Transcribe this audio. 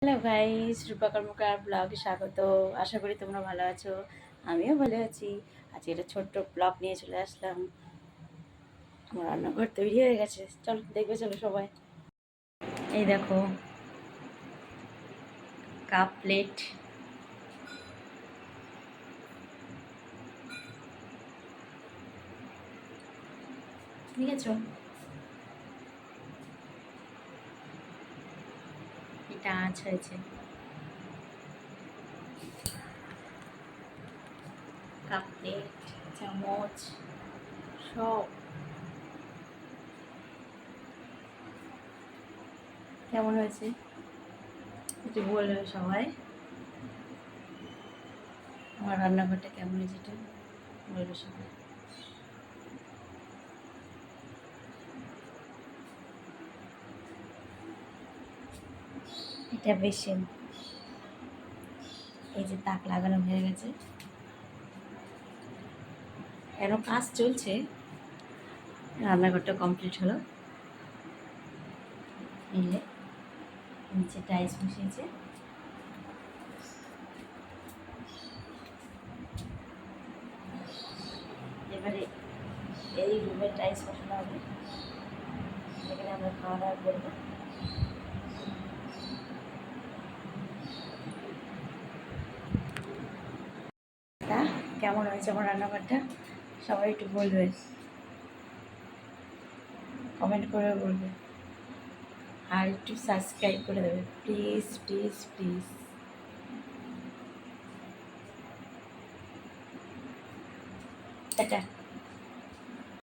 Hello guys, রূপা কর্মকার ব্লগে স্বাগত। আশা করি তোমরা ভালো আছো। আমিও ভালো আছি। আজকে একটা ছোট্ট ব্লগ নিয়ে চলে আসলাম। আমার রান্নাঘর তৈরি হয়ে গেছে, চলো দেখবে, চলো সবাই। এই দেখো, কাপ প্লেট, ঠিক আছে। এটা আঁচ হয়েছে। কাপ প্লেট, চামচ, সব কেমন হয়েছে একটু বলবে সবাই। আমার রান্নাঘরটা কেমন হয়েছে এটা বলবে সবাই। এটা বেসিন, এই যে তাক লাগানো হয়ে গেছে, কেন কাজ চলছে। রান্নাঘরটা কমপ্লিট হলো। নিলে নিচে টাইলস বসিয়েছে। এবারে এই রুমে টাইলস বসানো হবে, এখানে আমরা খাওয়া দাওয়া করবো। তা কেমন হয়েছে আমার রান্নাঘরটা সবাই একটু বলবে, কমেন্ট করে বলবে, আর একটু সাবস্ক্রাইব করে দেবে প্লিজ প্লিজ প্লিজ। টাটা।